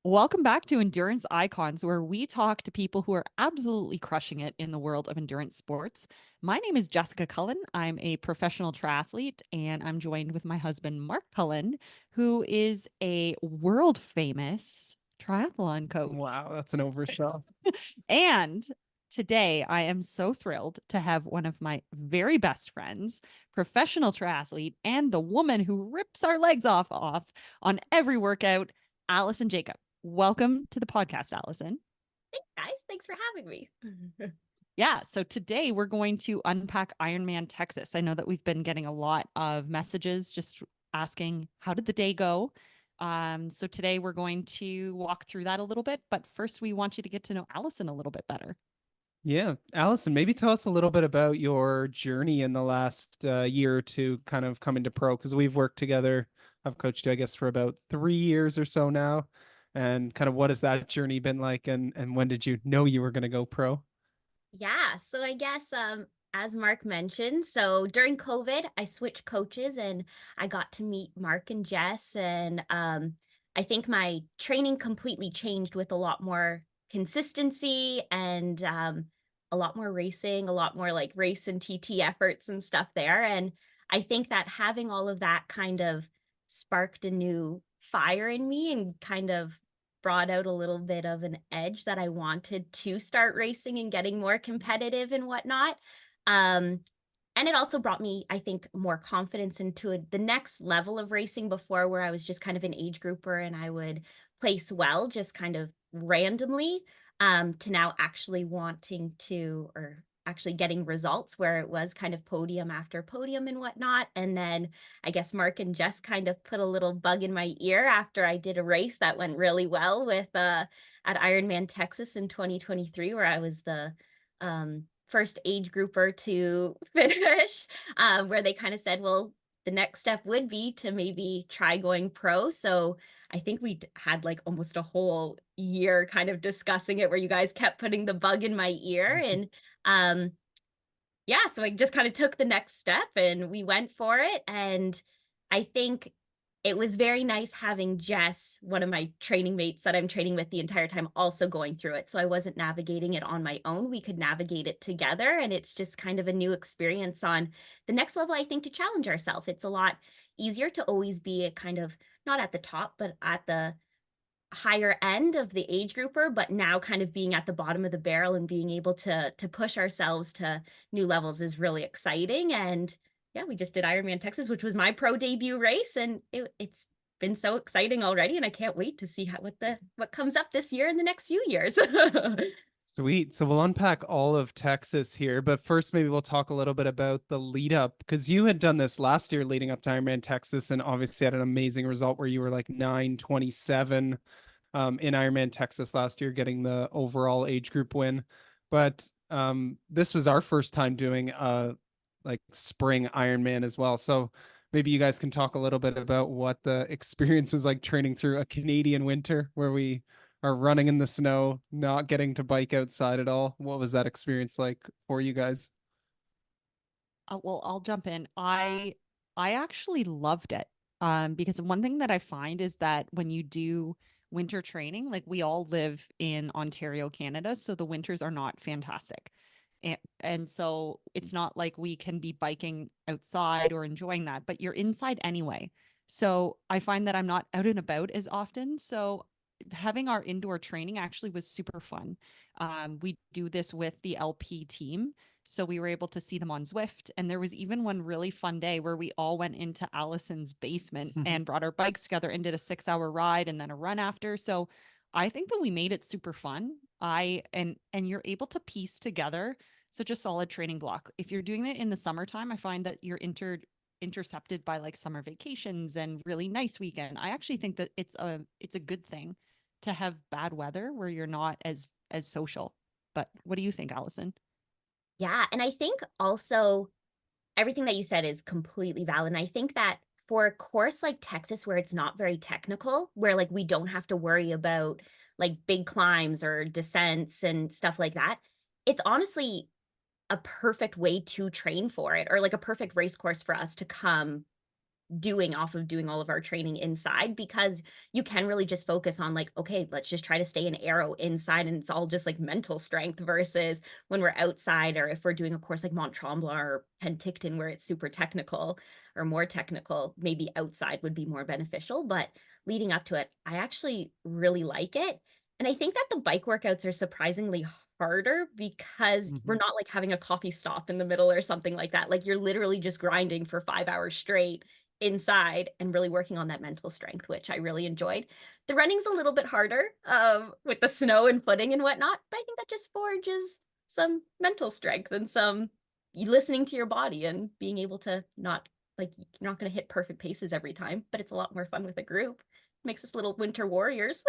Welcome back to Endurance Icons, where we talk to people who are absolutely crushing it in the world of endurance sports. My name is Jessica Cullen. I'm a professional triathlete, and I'm joined with my husband, Mark Cullen, who is a world famous triathlon coach. Wow, that's an oversell. And today I am so thrilled to have one of my very best friends, professional triathlete, and the woman who rips our legs off on every workout, Allison Jacob. Welcome to the podcast, Allison. Thanks, guys. Thanks for having me. Yeah, so today we're going to unpack Ironman Texas. I know that we've been getting a lot of messages just asking, how did the day go? So today we're going to walk through that a little bit, but first we want you to get to know Allison a little bit better. Yeah, Allison, maybe tell us a little bit about your journey in the last year or two, kind of coming to pro, because we've worked together. I've coached you, I guess, for about 3 years or so now. And kind of what has that journey been like? And when did you know you were going to go pro? Yeah, so I guess as Mark mentioned, so during COVID, I switched coaches and I got to meet Mark and Jess, and I think my training completely changed with a lot more consistency and a lot more racing, a lot more like race and TT efforts and stuff there. And I think that having all of that kind of sparked a new fire in me and kind of brought out a little bit of an edge that I wanted to start racing and getting more competitive and whatnot. And it also brought me, I think, more confidence into the next level of racing before, where I was just kind of an age grouper and I would place well just kind of randomly, to now actually wanting to, or actually getting results where it was kind of podium after podium and whatnot. And then I guess Mark and Jess kind of put a little bug in my ear after I did a race that went really well with at Ironman Texas in 2023, where I was the first age grouper to finish, where they kind of said, well, the next step would be to maybe try going pro. So I think we had like almost a whole year kind of discussing it, where you guys kept putting the bug in my ear. And yeah, so I just kind of took the next step and we went for it. And I think it was very nice having Jess, one of my training mates that I'm training with the entire time, also going through it. So I wasn't navigating it on my own. We could navigate it together. And it's just kind of a new experience on the next level, I think, to challenge ourselves. It's a lot easier to always be a kind of not at the top, but at the higher end of the age grouper, but now kind of being at the bottom of the barrel and being able to push ourselves to new levels is really exciting. And yeah, we just did Ironman Texas, which was my pro debut race, and it's been so exciting already, and I can't wait to see what comes up this year and the next few years. Sweet. So we'll unpack all of Texas here, but first maybe we'll talk a little bit about the lead up, because you had done this last year leading up to Ironman Texas and obviously had an amazing result where you were like 9:27 in Ironman Texas last year, getting the overall age group win. But this was our first time doing like spring Ironman as well. So maybe you guys can talk a little bit about what the experience was like training through a Canadian winter where we are running in the snow, not getting to bike outside at all. What was that experience like for you guys? Well, I'll jump in. I actually loved it. Because one thing that I find is that when you do winter training, like we all live in Ontario, Canada, so the winters are not fantastic. And so it's not like we can be biking outside or enjoying that, but you're inside anyway. So I find that I'm not out and about as often. So having our indoor training actually was super fun. We do this with the LP team. So we were able to see them on Zwift. And there was even one really fun day where we all went into Allison's basement and brought our bikes together and did a 6 hour ride and then a run after. So I think that we made it super fun. And you're able to piece together such a solid training block. If you're doing it in the summertime, I find that you're intercepted by like summer vacations and really nice weekend. I actually think that it's a good thing to have bad weather where you're not as social. But what do you think, Allison? Yeah, and I think also everything that you said is completely valid. And I think that for a course like Texas, where it's not very technical, where like we don't have to worry about like big climbs or descents and stuff like that, it's honestly a perfect way to train for it, or like a perfect race course for us to come doing off of doing all of our training inside, because you can really just focus on like, okay, let's just try to stay an arrow inside, and it's all just like mental strength, versus when we're outside, or if we're doing a course like Mont Tremblant or Penticton where it's super technical or more technical, maybe outside would be more beneficial. But leading up to it, I actually really like it. And I think that the bike workouts are surprisingly harder because we're Mhm. not like having a coffee stop in the middle or something like that. Like you're literally just grinding for 5 hours straight inside and really working on that mental strength, which I really enjoyed. The running's a little bit harder with the snow and footing and whatnot, but I think that just forges some mental strength and some you listening to your body and being able to not like you're not going to hit perfect paces every time, but it's a lot more fun with a group. Makes us little winter warriors.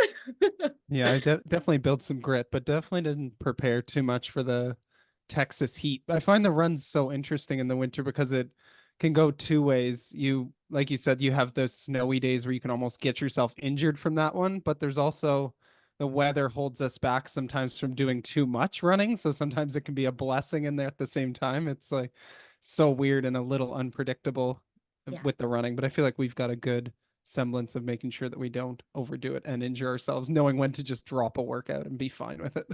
Yeah, I definitely built some grit, but definitely didn't prepare too much for the Texas heat. I find the runs so interesting in the winter because it can go two ways. You, like you said, you have those snowy days where you can almost get yourself injured from that one, but there's also the weather holds us back sometimes from doing too much running. So sometimes it can be a blessing in there at the same time. It's like so weird and a little unpredictable Yeah. with the running, but I feel like we've got a good semblance of making sure that we don't overdo it and injure ourselves, knowing when to just drop a workout and be fine with it.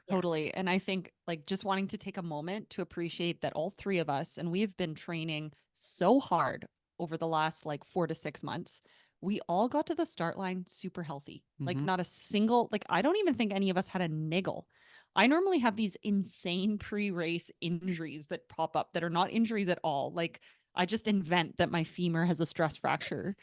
Yeah. Totally. And I think like just wanting to take a moment to appreciate that all three of us, and we've been training so hard over the last like 4 to 6 months, we all got to the start line super healthy. Like Mm-hmm. not a single, like I don't even think any of us had a niggle. I normally have these insane pre-race injuries that pop up that are not injuries at all. Like I just invent that my femur has a stress fracture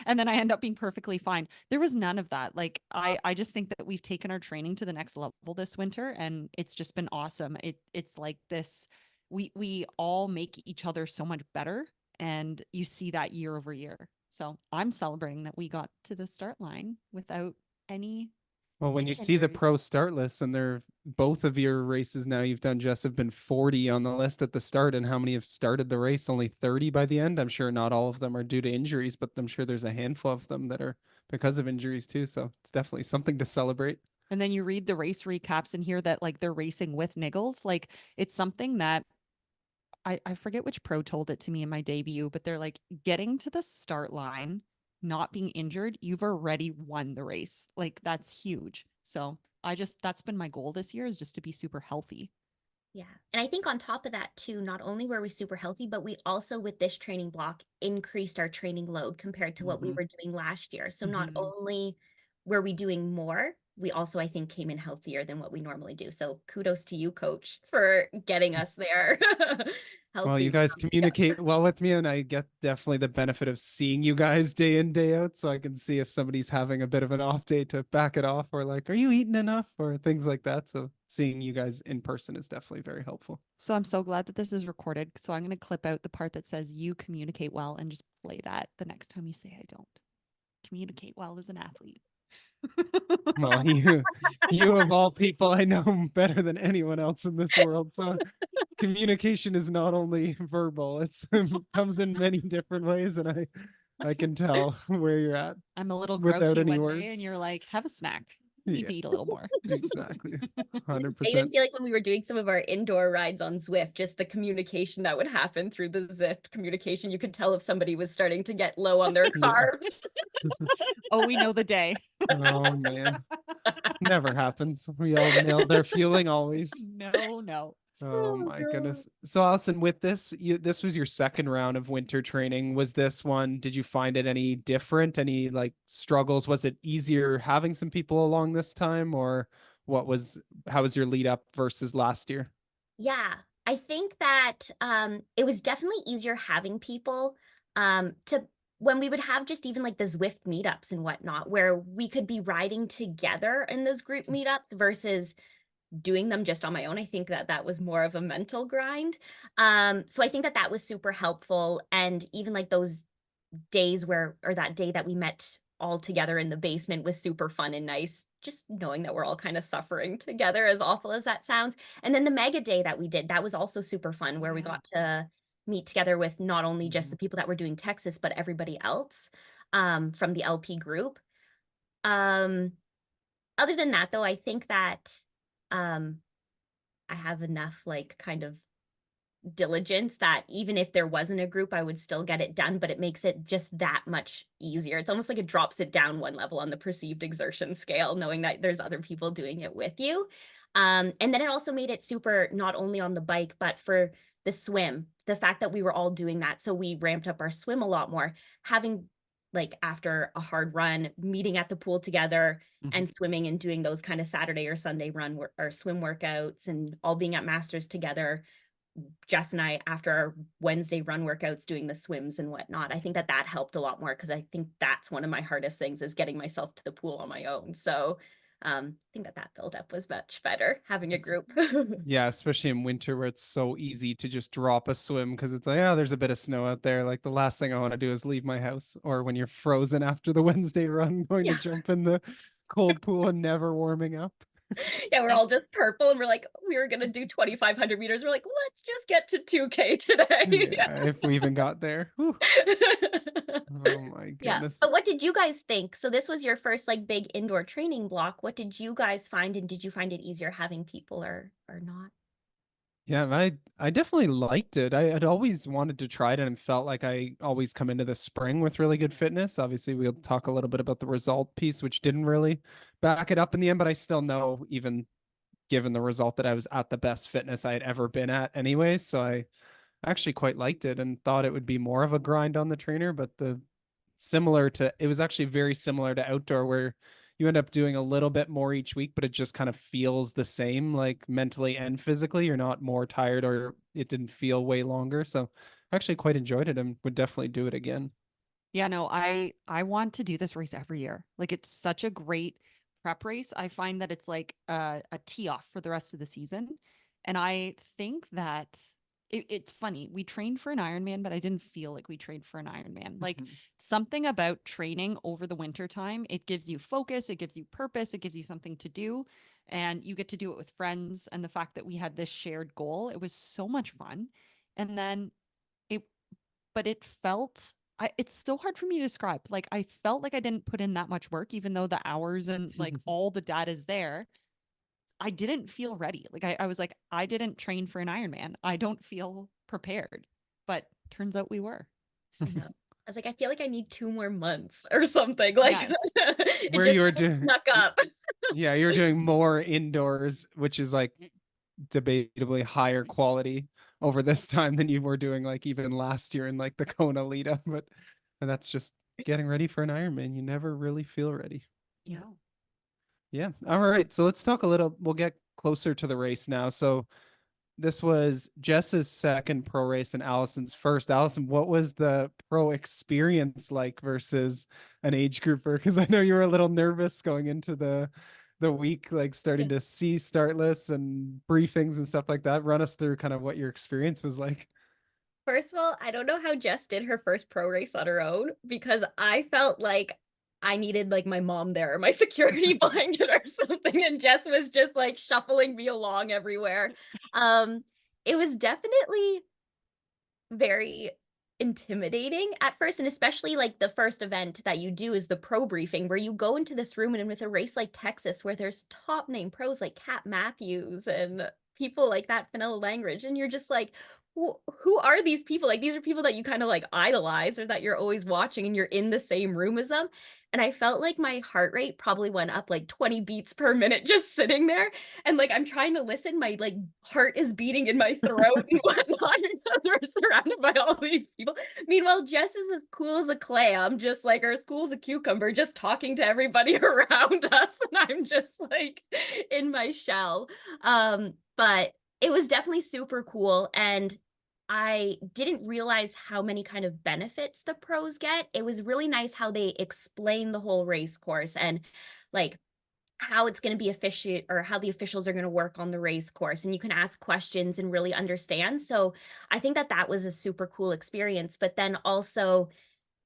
and then I end up being perfectly fine. There was none of that. Like I just think that we've taken our training to the next level this winter and it's just been awesome. It's like this we all make each other so much better and you see that year over year. So I'm celebrating that we got to the start line without any Well, when you any see the injuries. pro start list and they're both of your races now you've done, Jess, have been 40 on the list at the start, and how many have started the race? Only 30 by the end. I'm sure not all of them are due to injuries, but I'm sure there's a handful of them that are because of injuries too. So it's definitely something to celebrate. And then you read the race recaps and hear that like they're racing with niggles. Like it's something that I forget which pro told it to me in my debut, but they're like getting to the start line, not being injured, you've already won the race. Like that's huge. So I just that's been my goal this year is just to be super healthy. Yeah. And I think on top of that too, not only were we super healthy, but we also with this training block increased our training load compared to what we Mm-hmm. were doing last year. So not Mm-hmm. only were we doing more, we also I think came in healthier than what we normally do. So kudos to you, coach, for getting us there. Well, you Healthy. guys communicate well with me, and I get definitely the benefit of seeing you guys day in, day out, so I can see if somebody's having a bit of an off day to back it off, or like, are you eating enough, or things like that. So seeing you guys in person is definitely very helpful. So I'm so glad that this is recorded. So I'm going to clip out the part that says you communicate well and just play that the next time you say I don't. Communicate well as an athlete. Well, you of all people, I know better than anyone else in this world. So communication is not only verbal; it's comes in many different ways, and I can tell where you're at I'm a little without grouchy any one day and words. you're like, have a snack. You need Yeah, to eat a little more. exactly. I even 100%. feel like when we were doing some of our indoor rides on Zwift, just the communication that would happen through the Zwift communication, you could tell if somebody was starting to get low on their Yeah. carbs. Oh, we know the day. Oh man. Never happens. We all nailed our fueling always. No, no. Oh Oh my god. goodness. So Allison, with this, this was your second round of winter training. Was this one, did you find it any different? Any like struggles? Was it easier having some people along this time, or how was your lead up versus last year? Yeah, I think that it was definitely easier having people to when we would have just even like the Zwift meetups and whatnot, where we could be riding together in those group meetups versus doing them just on my own. I think that that was more of a mental grind. So I think that that was super helpful. And even like those days where, or that day that we met all together in the basement was super fun and nice. Just knowing that we're all kind of suffering together, as awful as that sounds. And then the mega day that we did, that was also super fun, where we Yeah. got to meet together with not only just Mhm. the people that were doing Texas, but everybody else from the LP group. Um, Other than that, though, I think that um, I have enough like kind of diligence that even if there wasn't a group, I would still get it done, but it makes it just that much easier. It's almost like it drops it down one level on the perceived exertion scale, knowing that there's other people doing it with you. And then it also made it super, not only on the bike, but for the swim, the fact that we were all doing that. So we ramped up our swim a lot more, having like after a hard run, meeting at the pool together and swimming and doing those kind of Saturday or Sunday run or swim workouts and all being at Masters together. Jess and I, after our Wednesday run workouts, doing the swims and whatnot. I think that that helped a lot more because I think that's one of my hardest things is getting myself to the pool on my own. So I think that that build up was much better having a group. Yeah, especially in winter where it's so easy to just drop a swim because it's like, oh, there's a bit of snow out there. Like the last thing I want to do is leave my house. Or when you're frozen after the Wednesday run, going to Yeah. jump in the cold pool and never warming up. Yeah, we're all just purple and we're like, we were gonna do 2,500 meters. We're like, let's just get to 2K today. Yeah, if we even got there. Whew. Oh my Yeah. goodness. But what did you guys think? So this was your first like big indoor training block. What did you guys find, and did you find it easier having people or not? Yeah, I definitely liked it. I had always wanted to try it and felt like I always come into the spring with really good fitness. Obviously, we'll talk a little bit about the result piece, which didn't really back it up in the end, but I still know, even given the result, that I was at the best fitness I had ever been at anyways. So I actually quite liked it and thought it would be more of a grind on the trainer, but it was actually very similar to outdoor where you end up doing a little bit more each week, but it just kind of feels the same, like mentally and physically. You're not more tired or it didn't feel way longer. So I actually quite enjoyed it and would definitely do it again. Yeah, no, I want to do this race every year. Like it's such a great prep race. I find that it's like a tee off for the rest of the season. And I think that it's funny. We trained for an Ironman, but I didn't feel like we trained for an Ironman. Like something about training over the winter time, it gives you focus, it gives you purpose, it gives you something to do, and you get to do it with friends. And the fact that we had this shared goal, it was so much fun. And then it but it felt it's so hard for me to describe. Like I felt like I didn't put in that much work, even though the hours and like all the data is there. I didn't feel ready. Like I was like, I didn't train for an Ironman. I don't feel prepared. But turns out we were. I know. I was like, I feel like I need 2 more months or something. Like Yes. it Where just you were doing, snuck up. yeah, you were doing more indoors, which is like debatably higher quality over this time than you were doing like even last year in like the Kona lead up. But that's just getting ready for an Ironman. You never really feel ready. Yeah. No. Yeah. All right. So let's talk a little. We'll get closer to the race now. So this was Jess's second pro race and Allison's first. Allison, what was the pro experience like versus an age grouper? Because I know you were a little nervous going into the week, like starting to see start lists and briefings and stuff like that. Run us through kind of what your experience was like. First of all, I don't know how Jess did her first pro race on her own because I felt like I needed like my mom there or my security blanket or something. And Jess was just like shuffling me along everywhere. It was definitely very intimidating at first, and especially like the first event that you do is the pro briefing where you go into this room and with a race like Texas where there's top name pros like Kat Matthews and people like that, Vanilla Langridge, and you're just like, who are these people? Like these are people that you kind of like idolize or that you're always watching and you're in the same room as them. And I felt like my heart rate probably went up like 20 beats per minute just sitting there. And like I'm trying to listen, my like heart is beating in my throat and whatnot because we're surrounded by all these people. Meanwhile, Jess is as cool as a clam, just like or as cool as a cucumber, just talking to everybody around us, and I'm just like in my shell. But it was definitely super cool, and I didn't realize how many kind of benefits the pros get. It was really nice how they explain the whole race course and like how it's going to be efficient or how the officials are going to work on the race course, and you can ask questions and really understand. So I think that that was a super cool experience. But then also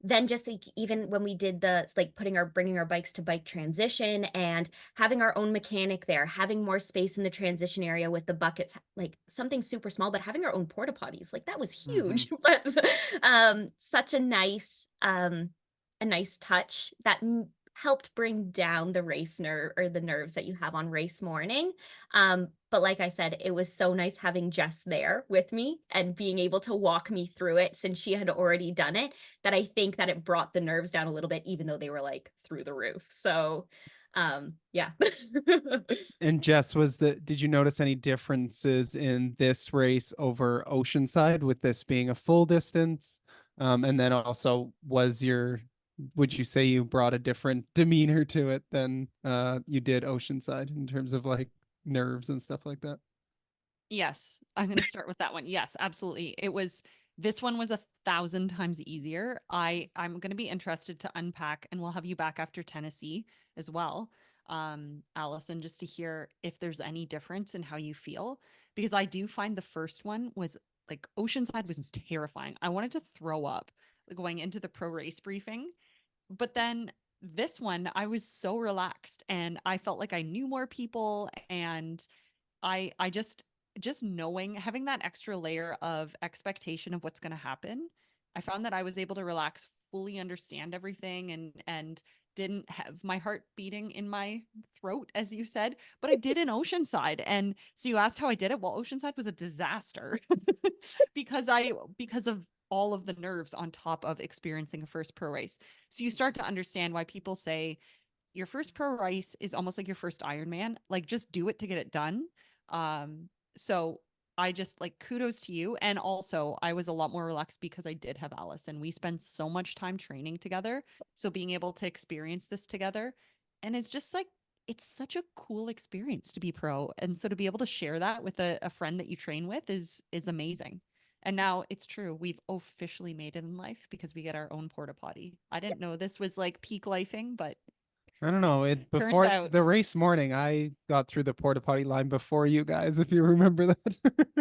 then just like even when we did the like bringing our bikes to bike transition and having our own mechanic there, having more space in the transition area with the buckets, like something super small, but having our own porta potties, like that was huge. But such a nice touch that helped bring down the race nerve or the nerves that you have on race morning. But like I said, it was so nice having Jess there with me and being able to walk me through it since she had already done it, that I think that it brought the nerves down a little bit, even though they were like through the roof. So yeah. And Jess, did you notice any differences in this race over Oceanside with this being a full distance? And then also would you say you brought a different demeanor to it than you did Oceanside in terms of like nerves and stuff like that? Yes, I'm going to start with that one. Yes, absolutely. This one was 1,000 times easier. I'm going to be interested to unpack, and we'll have you back after Tennessee as well, Allison, just to hear if there's any difference in how you feel, because I do find the first one was like Oceanside was terrifying. I wanted to throw up going into the pro race briefing, but then this one I was so relaxed and I felt like I knew more people, and I just knowing, having that extra layer of expectation of what's going to happen, I found that I was able to relax, fully understand everything, and didn't have my heart beating in my throat, as you said, but I did in Oceanside. And so you asked how I did it. Well, Oceanside was a disaster because of all of the nerves on top of experiencing a first pro race. So you start to understand why people say your first pro race is almost like your first Ironman. Like, just do it to get it done. So I just like kudos to you. And also, I was a lot more relaxed because I did have Allison. We spend so much time training together. So being able to experience this together, and it's just like, it's such a cool experience to be pro. And so to be able to share that with a friend that you train with is amazing. And now it's true. We've officially made it in life because we get our own porta potty. I didn't know this was like peak lifing, but I don't know. turns Before out, the race morning, I got through the porta potty line before you guys, if you remember that.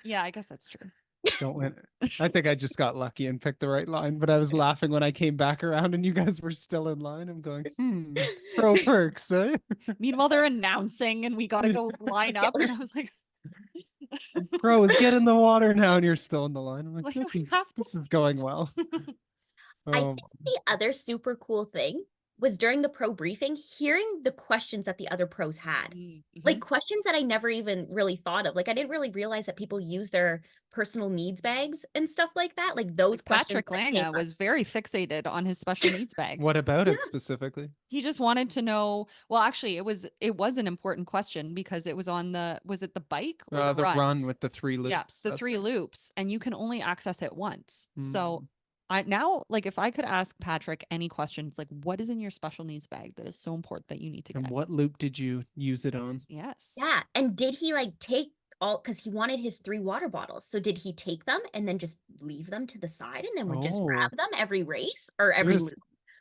yeah, I guess that's true. Don't win. I think I just got lucky and picked the right line, but I was laughing when I came back around and you guys were still in line. I'm going, pro perks, eh? Meanwhile, they're announcing and we got to go line up. Yeah. And I was like, Pros, get in the water now, and you're still in the line. I'm like, like this we is have this is going well. I Oh, think the other super cool thing was during the pro briefing, hearing the questions that the other pros had. Like Mhm. questions that I never even really thought of. Like I didn't really realize that people use their personal needs bags and stuff like that. Like those Like questions Patrick that came Lange up. was very fixated on his special needs bag. what about Yeah, it specifically? He just wanted to know. Well, actually, it was an important question because it was on was it the bike or the The run? run with the 3 loops. Yeah, the That's three right. loops, and you can only access it once. So Mm. I now, like, if I could ask Patrick any questions, like, what is in your special needs bag that is so important that you need to And get? what loop did you use it on? Yes. yeah. And did he like take all, because he wanted his 3 water bottles. So did he take them and then just leave them to the side and then would just Oh, grab them every race or it every was loop?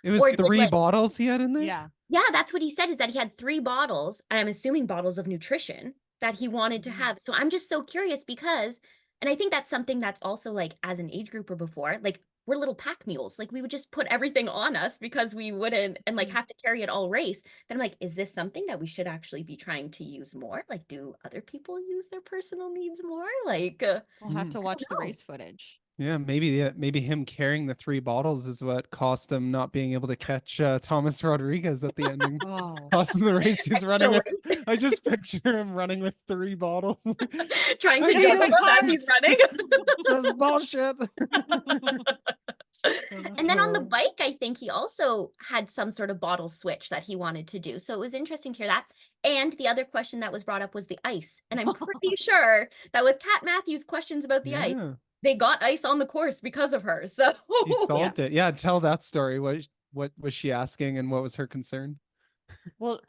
it was Or did 3 bottles he had in there. Yeah. yeah, that's what he said, is that he had 3 bottles, and I'm assuming bottles of nutrition that he wanted to Mhm. have. So I'm just so curious because, and I think that's something that's also like as an age grouper before, like we're little pack mules. Like we would just put everything on us because we wouldn't and like Mhm. have to carry it all race. Then I'm like, is this something that we should actually be trying to use more? Like, do other people use their personal needs more? Like, We'll have Mm. to I don't watch the know. race footage. Yeah, maybe him carrying the 3 bottles is what cost him not being able to catch Thomas Rodriguez at the ending. Oh, Cost him the race he's running The with. I just picture him running with 3 bottles. trying I to need juggle a them as he's pint. running. This is bullshit. And then on the bike, I think he also had some sort of bottle switch that he wanted to do. So it was interesting to hear that. And the other question that was brought up was the ice. And I'm pretty sure that with Kat Matthews' questions about the ice, Yeah, they got ice on the course because of her. So she yeah. solved it. Yeah, tell that story. What was she asking, and what was her concern? Well,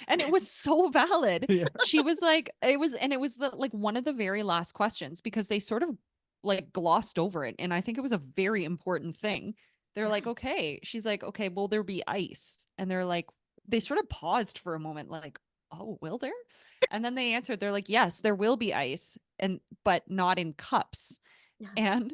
and it was so valid. Yeah. She was like, it was the like one of the very last questions because they sort of like glossed over it. And I think it was a very important thing. They're like, okay. She's like, okay, will there be ice? And they're like, they sort of paused for a moment, like, oh, will there? And then they answered, they're like, yes, there will be ice, and but not in cups. yeah. And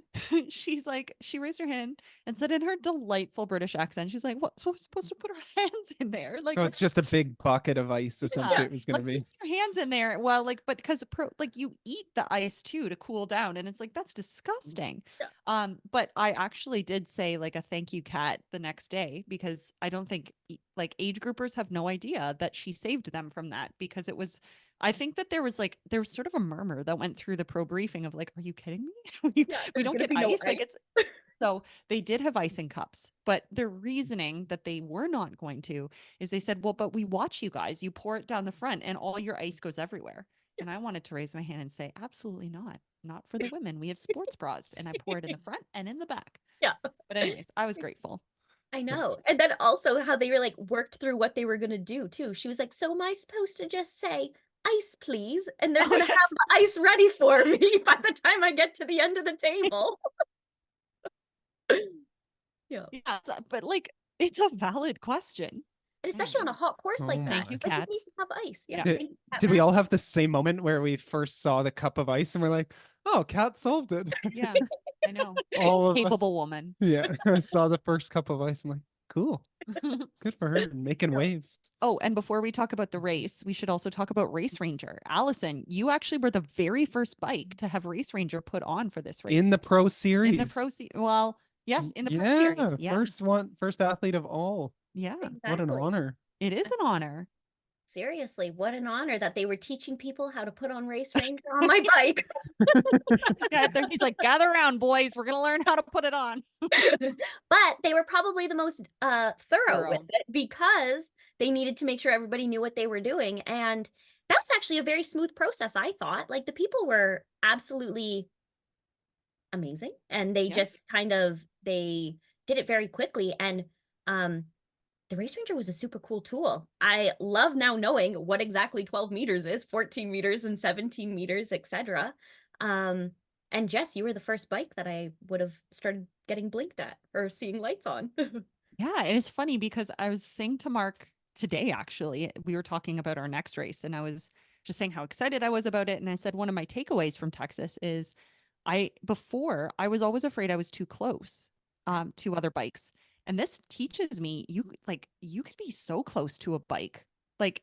she's like, she raised her hand and said in her delightful British accent, she's like, what? So we're supposed to put our hands in there? So Like, it's just a big bucket of ice, essentially, yeah, it was going to like be. put your hands in there. Well, like, but because like you eat the ice too to cool down, and it's like that's disgusting. Yeah. But I actually did say like a thank you, Cat, the next day because I don't think like age groupers have no idea that she saved them from that, because it was, I think that there was sort of a murmur that went through the pro briefing of like, are you kidding me? Yeah, We there's don't gonna get be no ice. Like, ice. it's so they did have ice in cups, but the reasoning that they were not going to is they said, well, but we watch you guys, you pour it down the front and all your ice goes everywhere. And I wanted to raise my hand and say, absolutely not. Not for the women. We have sports bras, and I pour it in the front and in the back. Yeah. But anyways, I was grateful. I know. That's- And then also how they were like worked through what they were gonna do too. She was like, so am I supposed to just say ice, please? And they're Oh, gonna yes. have the ice ready for me by the time I get to the end of the table. Yeah. Yeah, but like, it's a valid question. And especially on a Anyways, hot course Oh like that. thank you, Like you Kat. need to have ice. Yeah. Yeah. Did, Thank you, Kat did we Matt. all have the same moment where we first saw the cup of ice and we're like, oh, Kat solved it? Yeah, I know. All of us. Capable woman. Yeah. I saw the first cup of ice. I'm like, cool. Good for her. Making Yeah. waves. Oh, and before we talk about the race, we should also talk about Race Ranger. Allison, you actually were the very first bike to have Race Ranger put on for this race. In the pro In the series. well, yes, in the pro series. Yeah. Yeah. First athlete of all. Yeah. What an Exactly. honor. It is an honor. Seriously, what an honor that they were teaching people how to put on Race Ranger on my bike. Yeah, he's like, gather around, boys. We're gonna learn how to put it on. But they were probably the most thorough with Thorough. it because they needed to make sure everybody knew what they were doing. And that was actually a very smooth process, I thought. Like the people were absolutely amazing. And they Yeah. just they did it very quickly. And the Race Ranger was a super cool tool. I love now knowing what exactly 12 meters is, 14 meters and 17 meters, etc. And Jess, you were the first bike that I would have started getting blinked at or seeing lights on. Yeah, and it's funny because I was saying to Mark today, actually, we were talking about our next race, and I was just saying how excited I was about it. And I said one of my takeaways from Texas is before I was always afraid I was too close to other bikes. And this teaches me you could be so close to a bike. Like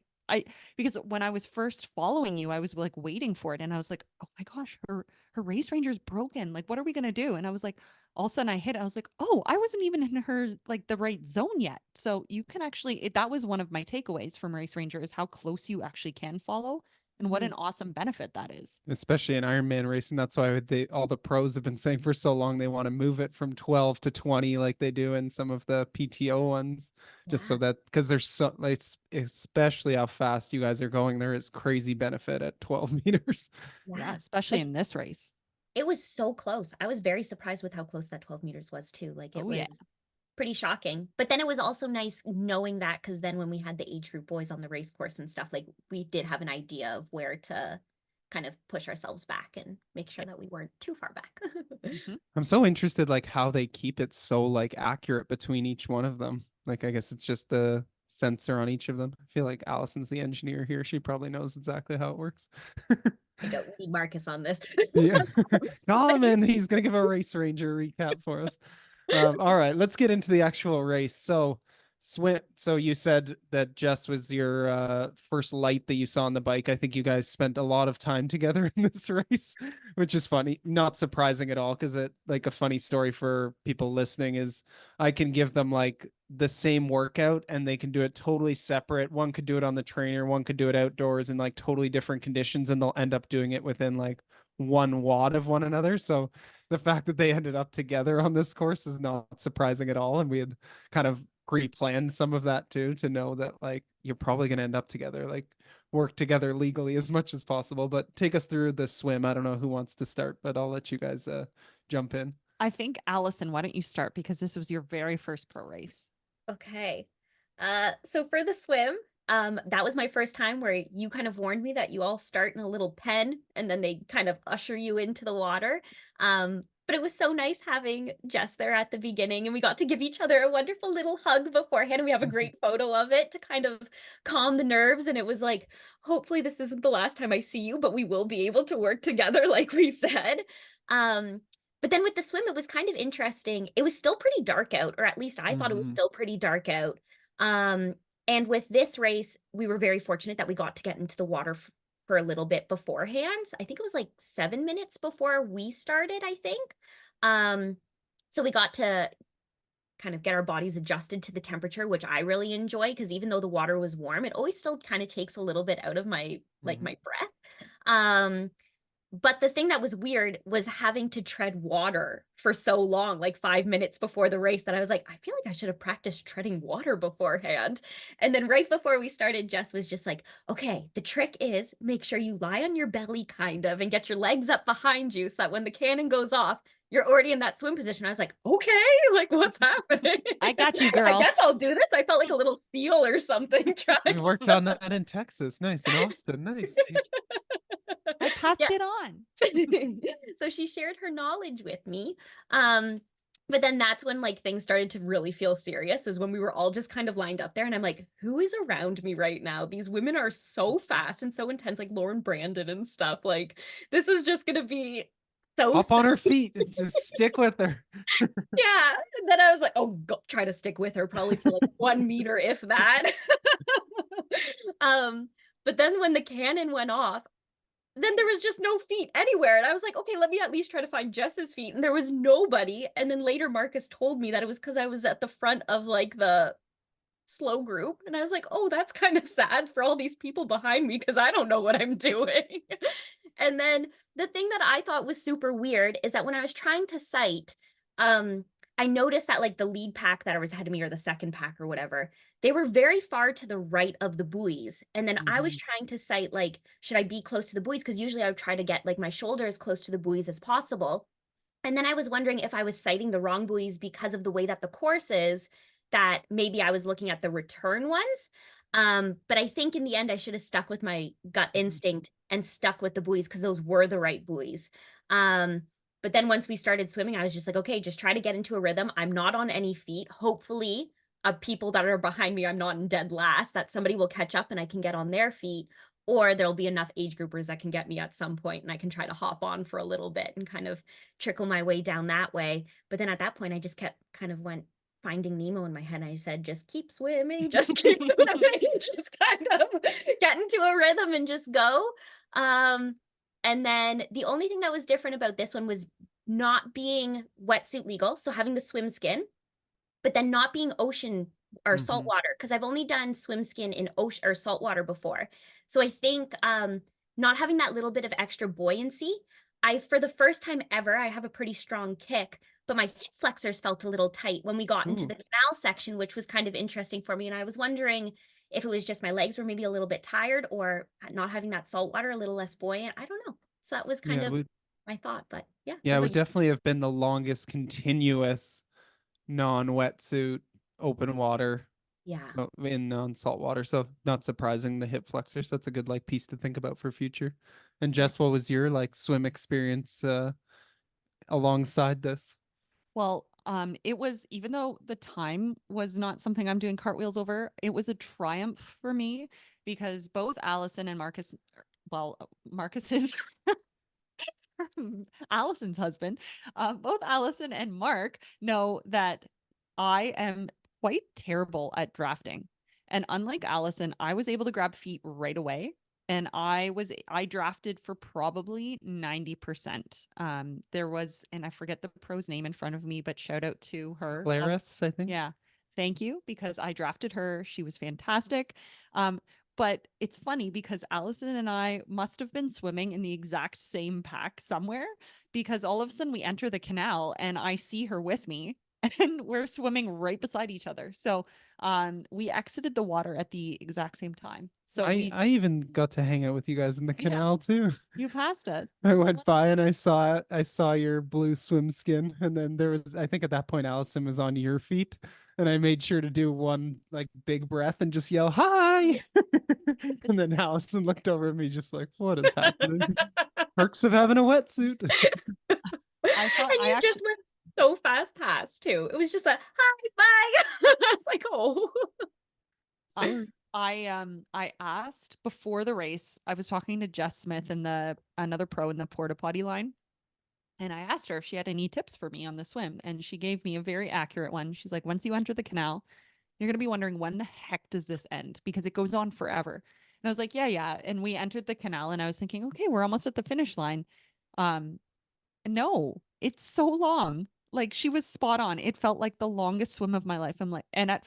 because when I was first following you, I was like waiting for it, and I was like, oh my gosh, her Race Ranger's broken. Like, what are we gonna do? And I was like, all of a sudden I hit, I was like, oh, I wasn't even in her like the right zone yet. So you can actually, that was one of my takeaways from Race Ranger, is how close you actually can follow, and what an awesome benefit that is. Especially in Ironman racing. That's why all the pros have been saying for so long they want to move it from 12 to 20 like they do in some of the PTO ones. Just so that, because there's so, like, especially how fast you guys are going, there is crazy benefit at 12 meters. Yeah, especially Like, in this race. it was so close. I was very surprised with how close that 12 meters was too. Like it Oh, was yeah. pretty shocking. But then it was also nice knowing that, because then when we had the age group boys on the race course and stuff, like we did have an idea of where to kind of push ourselves back and make sure that we weren't too far back. Mhm. I'm so interested like how they keep it so like accurate between each one of them. Like I guess it's just the sensor on each of them. I feel like Allison's the engineer here. She probably knows exactly how it works. I don't need Marcus on this. Yeah. Call him in. He's gonna give a Race Ranger recap for us. All right, let's get into the actual race. So you said that Jess was your first light that you saw on the bike. I think you guys spent a lot of time together in this race, which is funny. Not surprising at all, because it, like, a funny story for people listening is I can give them like the same workout and they can do it totally separate. One could do it on the trainer, one could do it outdoors in like totally different conditions, and they'll end up doing it within like 1 watt of one another. So the fact that they ended up together on this course is not surprising at all. And we had kind of pre-planned some of that too, to know that like you're probably going to end up together, like work together legally as much as possible. But take us through the swim. I don't know who wants to start, but I'll let you guys jump in. I think, Allison, why don't you start, because this was your very first pro race. Okay. So for the swim, that was my first time where you kind of warned me that you all start in a little pen and then they kind of usher you into the water. But it was so nice having Jess there at the beginning, and we got to give each other a wonderful little hug beforehand. And we have a great photo of it to kind of calm the nerves. And it was like, hopefully this isn't the last time I see you, but we will be able to work together, like we said. But then with the swim, it was kind of interesting. It was still pretty dark out, or at least I thought it was still pretty dark out. And with this race, we were very fortunate that we got to get into the water for a little bit beforehand. I think it was like 7 minutes before we started, I think. So we got to kind of get our bodies adjusted to the temperature, which I really enjoy, because even though the water was warm, it always still kind of takes a little bit out of my like my breath. But the thing that was weird was having to tread water for so long, like 5 minutes before the race, that I was like, I feel like I should have practiced treading water beforehand. And then right before we started, Jess was just like, okay, the trick is make sure you lie on your belly kind of and get your legs up behind you so that when the cannon goes off, you're already in that swim position. I was like, okay, like what's happening? I got you, I girl. guess I'll do this. I felt like a little seal or something. We worked on that in Texas. Nice. In Austin. Nice. I passed Yeah. it on. So she shared her knowledge with me. But then that's when like things started to really feel serious, is when we were all just kind of lined up there. And I'm like, who is around me right now? These women are so fast and so intense, like Lauren Brandon and stuff. Like, this is just going to be so Hop on her feet and just stick with her. Yeah. And then I was like, oh, go, try to stick with her probably for like 1 meter, if that. But then when the cannon went off, then there was just no feet anywhere. And I was like, okay, let me at least try to find Jess's feet. And there was nobody. And then later Marcus told me that it was because I was at the front of like the slow group. And I was like, oh, that's kind of sad for all these people behind me because I don't know what I'm doing. And then the thing that I thought was super weird is that when I was trying to sight, I noticed that like the lead pack that was ahead of me, or the second pack or whatever, they were very far to the right of the buoys. And then I was trying to sight like, should I be close to the buoys? Because usually I would try to get like my shoulder as close to the buoys as possible. And then I was wondering if I was sighting the wrong buoys because of the way that the course is, that maybe I was looking at the return ones. But I think in the end, I should have stuck with my gut instinct and stuck with the buoys because those were the right buoys. But then once we started swimming, I was just like, okay, just try to get into a rhythm. I'm not on any feet. Hopefully, people that are behind me, I'm not in dead last, that somebody will catch up and I can get on their feet, or there'll be enough age groupers that can get me at some point and I can try to hop on for a little bit and kind of trickle my way down that way. But then at that point, I just kept kind of went Finding Nemo in my head. I said, just keep swimming, just keep swimming, just kind of get into a rhythm and just go. And then the only thing that was different about this one was not being wetsuit legal, so having the swim skin, but then not being ocean or salt water, because I've only done swim skin in ocean or salt water before. So I think not having that little bit of extra buoyancy, for the first time ever, I have a pretty strong kick, but my hip flexors felt a little tight when we got into the canal section, which was kind of interesting for me. And I was wondering if it was just my legs were maybe a little bit tired, or not having that salt water, a little less buoyant. I don't know. So that was kind of my thought, but yeah. Yeah, it would definitely have been the longest continuous non-wetsuit open water. Yeah. So in non-salt water. So not surprising, the hip flexors. That's a good like piece to think about for future. And Jess, what was your like swim experience alongside this? Well, it was, even though the time was not something I'm doing cartwheels over, it was a triumph for me because both Allison and Marcus, well, Marcus's Allison's husband, both Allison and Mark know that I am quite terrible at drafting. And unlike Allison, I was able to grab feet right away. And I drafted for probably 90%. There was, and I forget the pro's name in front of me, but shout out to her. Claris, I think. Yeah. Thank you, because I drafted her. She was fantastic. But it's funny because Allison and I must have been swimming in the exact same pack somewhere, because all of a sudden we enter the canal and I see her with me and we're swimming right beside each other. So we exited the water at the exact same time. So I even got to hang out with you guys in the canal too. You passed us. I went by and I saw your blue swim skin, and then there was, I think at that point Allison was on your feet, and I made sure to do one like big breath and just yell hi. And then Allison looked over at me just like, what is happening? Perks of having a wetsuit. I thought and you just went so fast past too. It was just a hi, bye. I was like, oh. I asked before the race. I was talking to Jess Smith and another pro in the porta potty line, and I asked her if she had any tips for me on the swim, and she gave me a very accurate one. She's like, once you enter the canal, you're gonna be wondering, when the heck does this end, because it goes on forever. And I was like, yeah. And we entered the canal, and I was thinking, okay, we're almost at the finish line. No, it's so long. Like she was spot on. It felt like the longest swim of my life. I'm like, and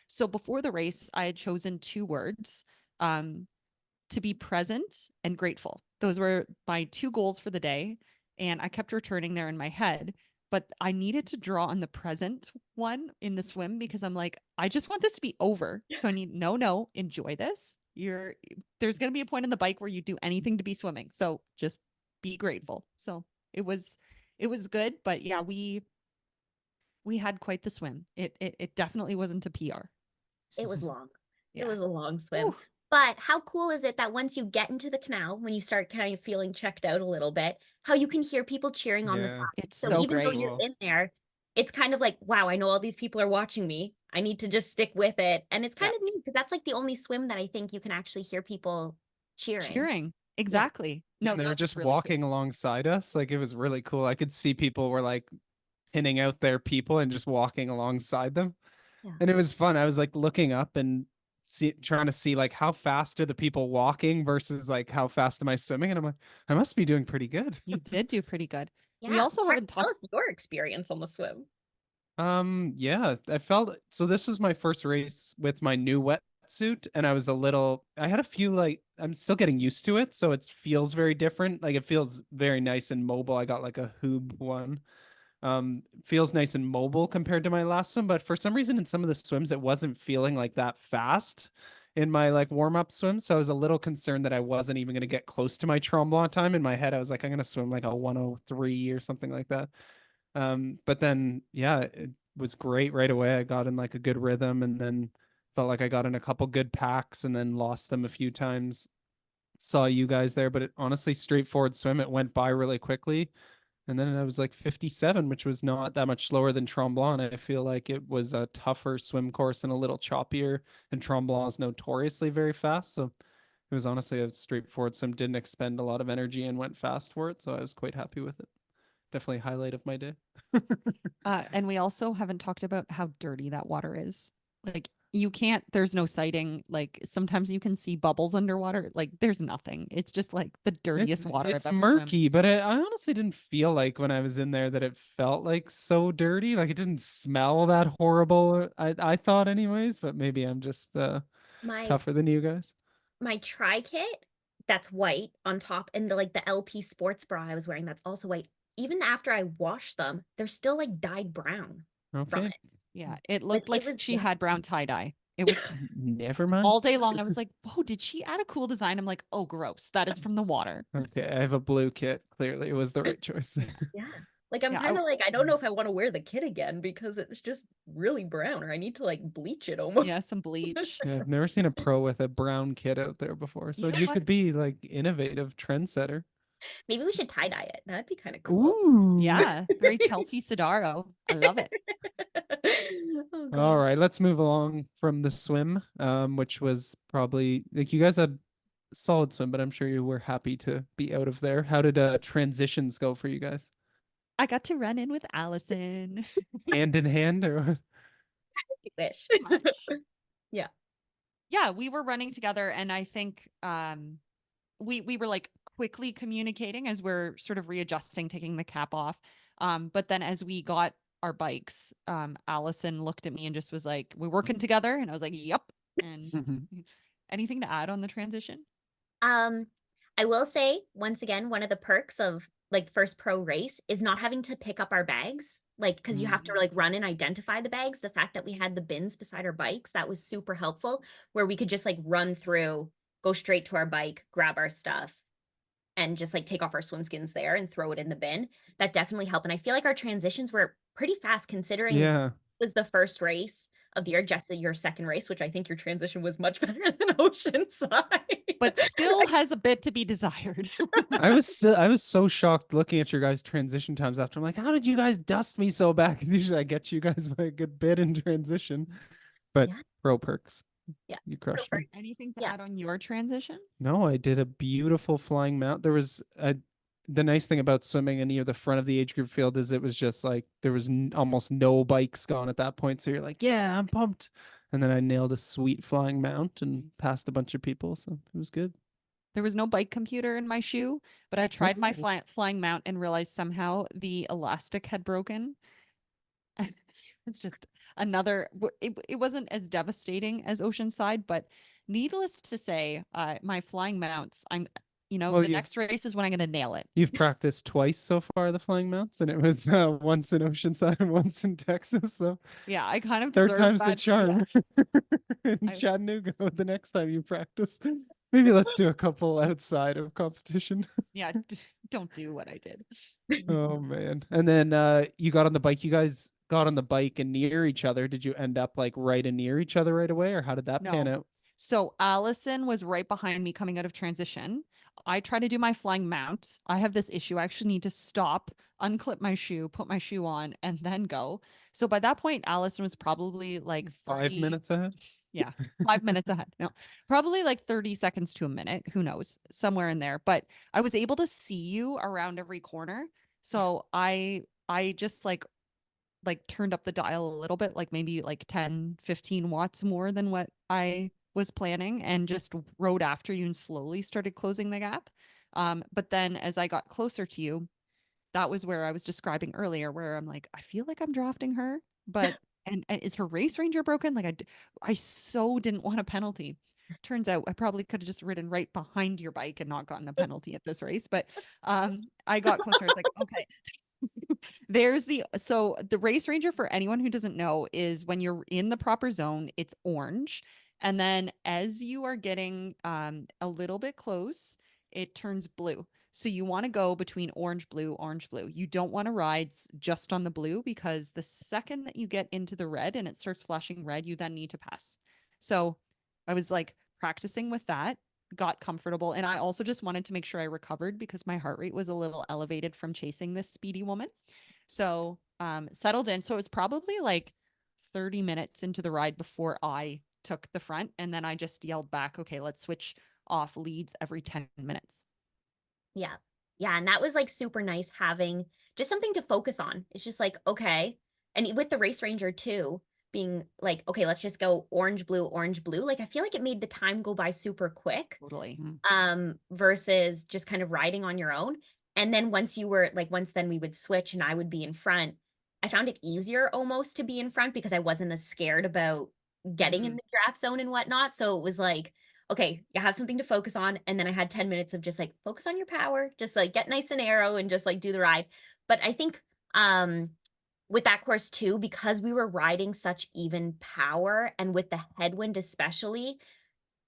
so before the race, I had chosen two words, um, to be present and grateful. Those were my two goals for the day. And I kept returning there in my head, but I needed to draw on the present one in the swim because I'm like, I just want this to be over. So I need, no, enjoy this. There's going to be a point in the bike where you do anything to be swimming. So just be grateful. So it was, it was good, but yeah, we had quite the swim. It definitely wasn't a PR. It was long. It Yeah. was a long swim. Ooh. But how cool is it that once you get into the canal, when you start kind of feeling checked out a little bit, how you can hear people cheering on the Yeah. side. It's So so even though great. you're Cool. in there, it's kind of like, wow, I know all these people are watching me. I need to just stick with it. And it's Yeah. kind of neat because that's like the only swim that I think you can actually hear people cheering. Cheering. Yeah. Exactly. No, And they were that was just really cool. walking alongside us. Like it was really cool. I could see people were like pinning out their people and just walking alongside them. Yeah. And it was fun. I was like looking up and trying to see like how fast are the people walking versus like how fast am I swimming? And I'm like, I must be doing pretty good. You did do pretty good. We Yeah. also Mark, haven't tell talked. us your experience on the swim. Yeah, I felt so this was my first race with my new wetsuit and I had a few like I'm still getting used to it, so it feels very different. Like it feels very nice and mobile. I got like a Hoob one. Feels nice and mobile compared to my last swim, but for some reason in some of the swims it wasn't feeling like that fast in my like warm-up swim. So I was a little concerned that I wasn't even going to get close to my Tremblant time. In my head, I was like, I'm going to swim like a 103 or something like that. But then yeah, it was great right away. I got in like a good rhythm and then felt like I got in a couple good packs and then lost them a few times. Saw you guys there, but it honestly straightforward swim. It went by really quickly. And then I was like 57, which was not that much slower than Tremblant. I feel like it was a tougher swim course and a little choppier, and Tremblant is notoriously very fast. So it was honestly a straightforward swim, didn't expend a lot of energy and went fast for it. So I was quite happy with it. Definitely highlight of my day. And we also haven't talked about how dirty that water is. Like you can't, there's no sighting. Like sometimes you can see bubbles underwater. Like there's nothing. It's just like the dirtiest water I've It's ever swum. murky, but I honestly didn't feel like when I was in there that it felt like so dirty. Like it didn't smell that horrible. I thought anyways, but maybe I'm just My tougher than you guys. my tri kit that's white on top and the like the LP sports bra I was wearing that's also white. Even after I washed them, they're still like dyed brown from Okay. it. Yeah. It Like looked it like was she yeah. had brown tie dye. It was Never mind. all day long. I was like, whoa, did she add a cool design? I'm like, oh, gross. That is from the water. Okay, I have a blue kit. Clearly, it was the right choice. Yeah. Like I'm Yeah. kind of like I don't know if I want to wear the kit again because it's just really brown or I need to like bleach it almost. Yeah. Some bleach. Yeah, I've never seen a pro with a brown kit out there before. So You know you what? could be like innovative trendsetter. Maybe we should tie dye it. That'd be kind of cool. Ooh. Yeah. Very Chelsea Sodaro. I love it. Oh All god. right, let's move along from the swim, which was probably like you guys had a solid swim, but I'm sure you were happy to be out of there. How did transitions go for you guys? I got to run in with Allison. Hand in hand or what? I wish. Much. Yeah. Yeah, we were running together and I think we were like quickly communicating as we're sort of readjusting, taking the cap off. But then as we got our bikes, Allison looked at me and just was like, "We're working together." And I was like, "Yep." And anything to add on the transition? Um, I will say once again, one of the perks of like first pro race is not having to pick up our bags. Like, because you have to like run and identify the bags. The fact that we had the bins beside our bikes, that was super helpful, where we could just like run through, go straight to our bike, grab our stuff, and just like take off our swim skins there and throw it in the bin. That definitely helped. And I feel like our transitions were pretty fast considering Yeah. this was the first race of the year, just your second race, which I think your transition was much better than Oceanside. But still has a bit to be desired. I was so shocked looking at your guys' transition times after. I'm like, how did you guys dust me so bad? Because usually I get you guys by a good bit in transition. But Yeah. pro perks. Yeah. You crushed me. Anything to Yeah. add on your transition? No, I did a beautiful flying mount. The nice thing about swimming in near the front of the age group field is it was just like there was almost no bikes gone at that point. So you're like, yeah, I'm pumped. And then I nailed a sweet flying mount and Nice. passed a bunch of people. So it was good. There was no bike computer in my shoe, but I tried my Oh. flying mount and realized somehow the elastic had broken. It's just it wasn't as devastating as Oceanside, but needless to say, my flying mounts, Well, the next race is when I'm going to nail it. you've practiced twice so far the flying mounts, and it was once in Oceanside and once in Texas. So Yeah, I kind of third deserve time's the that. Yeah. charm. In I, Chattanooga, the next time you practice, maybe let's do a couple outside of competition. yeah, don't do what I did. Oh man. And then you got on the bike. You guys got on the bike and near each other. Did you end up like right and near each other right away, or how did that pan No. out? So Allison was right behind me coming out of transition. I try to do my flying mount. I have this issue. I actually need to stop, unclip my shoe, put my shoe on, and then go. So by that point, Allison was probably like 30, 5 minutes ahead. yeah, 5 minutes ahead. No, probably like 30 seconds to a minute. Who knows? Somewhere in there. But I was able to see you around every corner. So I just like turned up the dial a little bit, like maybe like 10, 15 watts more than what I was planning, and just rode after you and slowly started closing the gap. But then as I got closer to you, that was where I was describing earlier, where I'm like, I feel like I'm drafting her, but and is her race ranger broken? Like I so didn't want a penalty. Turns out I probably could have just ridden right behind your bike and not gotten a penalty at this race. But I got closer. I was like, okay. So the race ranger, for anyone who doesn't know, is when you're in the proper zone, it's orange. And then as you are getting a little bit close, it turns blue. So you want to go between orange, blue, orange, blue. You don't want to ride just on the blue, because the second that you get into the red and it starts flashing red, you then need to pass. So I was like practicing with that, got comfortable. And I also just wanted to make sure I recovered because my heart rate was a little elevated from chasing this speedy woman. So settled in. So it was probably like 30 minutes into the ride before I took the front. And then I just yelled back, okay, let's switch off leads every 10 minutes. Yeah. Yeah. And that was like super nice having just something to focus on. It's just like, okay. And with the race ranger too, being like, okay, let's just go orange, blue, orange, blue. Like I feel like it made the time go by super quick. Totally. Versus just kind of riding on your own. And then once then we would switch and I would be in front. I found it easier almost to be in front because I wasn't as scared about getting in Mhm. the draft zone and whatnot. So it was like, okay, you have something to focus on. And then I had 10 minutes of just like focus on your power, just like get nice and narrow and just like do the ride. But I think with that course too, because we were riding such even power and with the headwind especially,